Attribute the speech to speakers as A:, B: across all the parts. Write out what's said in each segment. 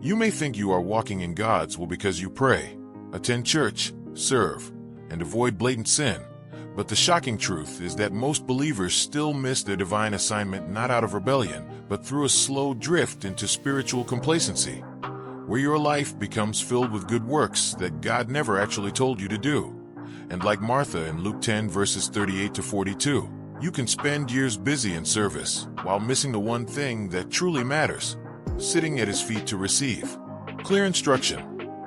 A: You may think you are walking in God's will because you pray, attend church, serve, and avoid blatant sin. But the shocking truth is that most believers still miss their divine assignment not out of rebellion, but through a slow drift into spiritual complacency, where your life becomes filled with good works that God never actually told you to do. And like Martha in Luke 10 verses 38 to 42, you can spend years busy in service while missing the one thing that truly matters, sitting at his feet to receive clear instruction.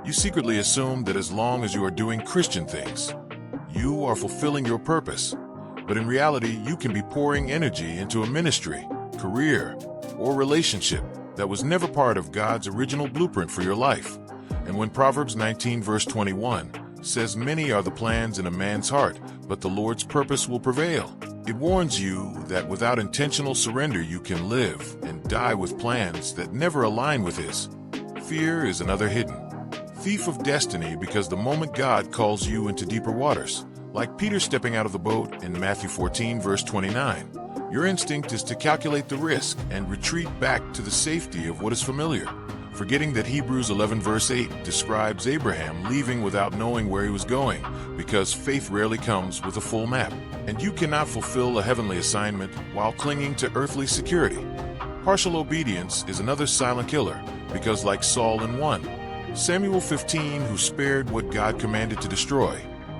A: You secretly assume that as long as you are doing Christian things, you are fulfilling your purpose. But in reality, you can be pouring energy into a ministry, career, or relationship that was never part of God's original blueprint for your life. And when Proverbs 19 verse 21 says, "Many are the plans in a man's heart, but the Lord's purpose will prevail," it warns you that without intentional surrender you can live and die with plans that never align with His. Fear is another hidden thief of destiny, because the moment God calls you into deeper waters, like Peter stepping out of the boat in Matthew 14 verse 29, your instinct is to calculate the risk and retreat back to the safety of what is familiar, forgetting that Hebrews 11 verse 8 describes Abraham leaving without knowing where he was going, because faith rarely comes with a full map, and you cannot fulfill a heavenly assignment while clinging to earthly security. Partial obedience is another silent killer, because like Saul in 1 Samuel 15, who spared what God commanded to destroy,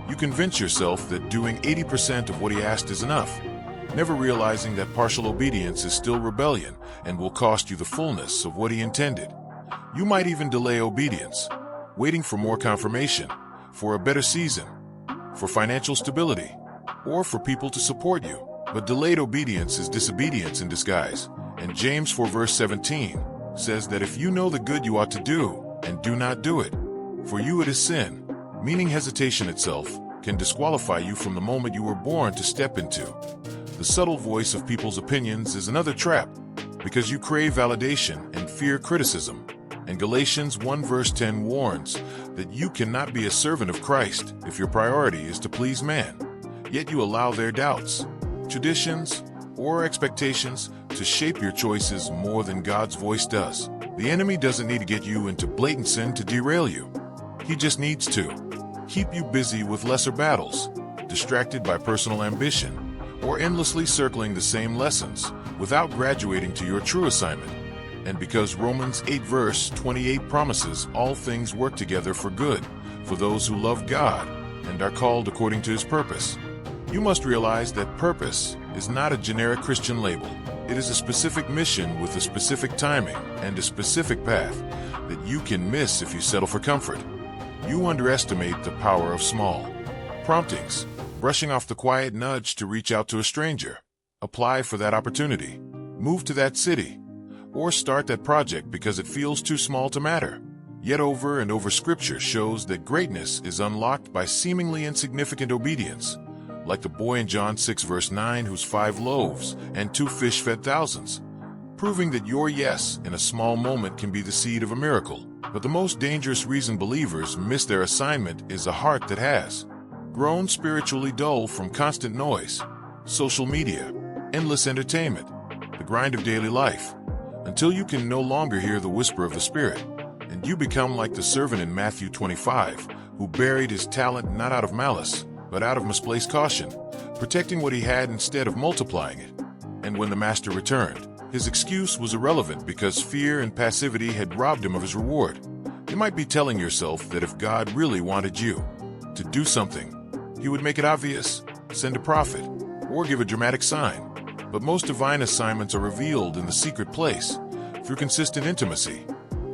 A: you convince yourself that doing 80% of what He asked is enough, never realizing that partial obedience is still rebellion and will cost you the fullness of what He intended. You might even delay obedience, waiting for more confirmation, for a better season, for financial stability, or for people to support you. But delayed obedience is disobedience in disguise, and James 4 verse 17 says that if you know the good you ought to do and do not do it, for you it is sin, meaning hesitation itself can disqualify you from the moment you were born to step into. The subtle voice of people's opinions is another trap, because you crave validation and fear criticism. And Galatians 1 verse 10 warns that you cannot be a servant of Christ if your priority is to please man, yet you allow their doubts, traditions, or expectations to shape your choices more than God's voice does. The enemy doesn't need to get you into blatant sin to derail you. He just needs to keep you busy with lesser battles, distracted by personal ambition, or endlessly circling the same lessons without graduating to your true assignment. And because Romans 8 verse 28 promises all things work together for good for those who love God and are called according to His purpose, you must realize that purpose is not a generic Christian label. It is a specific mission with a specific timing and a specific path that you can miss if you settle for comfort. You underestimate the power of small promptings, brushing off the quiet nudge to reach out to a stranger, apply for that opportunity, move to that city, or start that project because it feels too small to matter. Yet over and over Scripture shows that greatness is unlocked by seemingly insignificant obedience, like the boy in John 6 verse 9 whose 5 loaves and 2 fish fed thousands, proving that your yes in a small moment can be the seed of a miracle. But the most dangerous reason believers miss their assignment is a heart that has grown spiritually dull from constant noise, social media, endless entertainment, the grind of daily life, until you can no longer hear the whisper of the Spirit, and you become like the servant in Matthew 25, who buried his talent not out of malice, but out of misplaced caution, protecting what he had instead of multiplying it. And when the master returned, his excuse was irrelevant because fear and passivity had robbed him of his reward. You might be telling yourself that if God really wanted you to do something, He would make it obvious, send a prophet, or give a dramatic sign. But most divine assignments are revealed in the secret place, through consistent intimacy,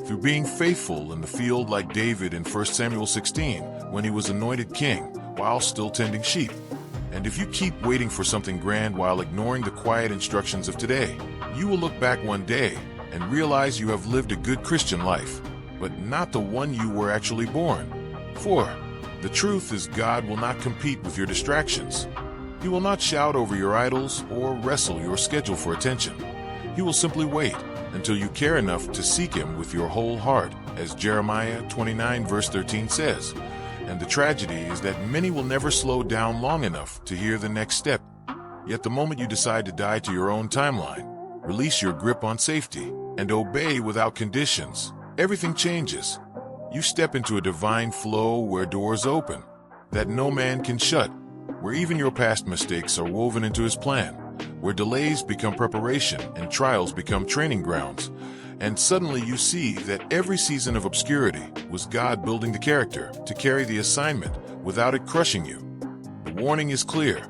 A: through being faithful in the field like David in 1 Samuel 16, when he was anointed king while still tending sheep. And if you keep waiting for something grand while ignoring the quiet instructions of today, you will look back one day and realize you have lived a good Christian life, but not the one you were actually born for. The truth is, God will not compete with your distractions. He will not shout over your idols or wrestle your schedule for attention. He will simply wait until you care enough to seek Him with your whole heart, as Jeremiah 29 verse 13 says. And the tragedy is that many will never slow down long enough to hear the next step. Yet the moment you decide to die to your own timeline, release your grip on safety, and obey without conditions, everything changes. You step into a divine flow where doors open that no man can shut, where even your past mistakes are woven into his plan, where delays become preparation and trials become training grounds. And suddenly you see that every season of obscurity was God building the character to carry the assignment without it crushing you. The warning is clear.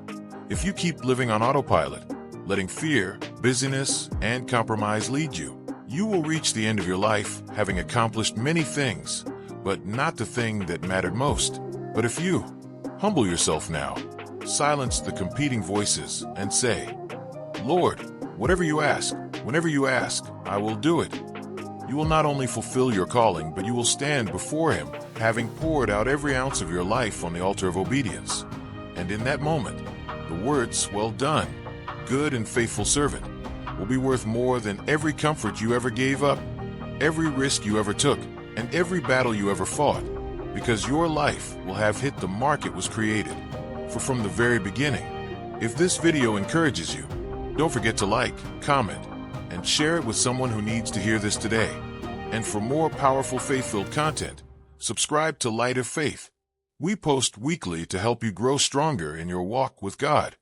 A: If you keep living on autopilot, letting fear, busyness, and compromise lead you, you will reach the end of your life having accomplished many things, but not the thing that mattered most. But if you humble yourself now, silence the competing voices, and say, Lord, whatever you ask, whenever you ask, I will do it. You will not only fulfill your calling, but you will stand before Him, having poured out every ounce of your life on the altar of obedience. And in that moment, the words, well done, good and faithful servant, will be worth more than every comfort you ever gave up, every risk you ever took, and every battle you ever fought, because your life will have hit the mark it was created for from the very beginning. If this video encourages you, don't forget to like, comment, and share it with someone who needs to hear this today. And for more powerful faith-filled content, subscribe to Light of Faith. We post weekly to help you grow stronger in your walk with God.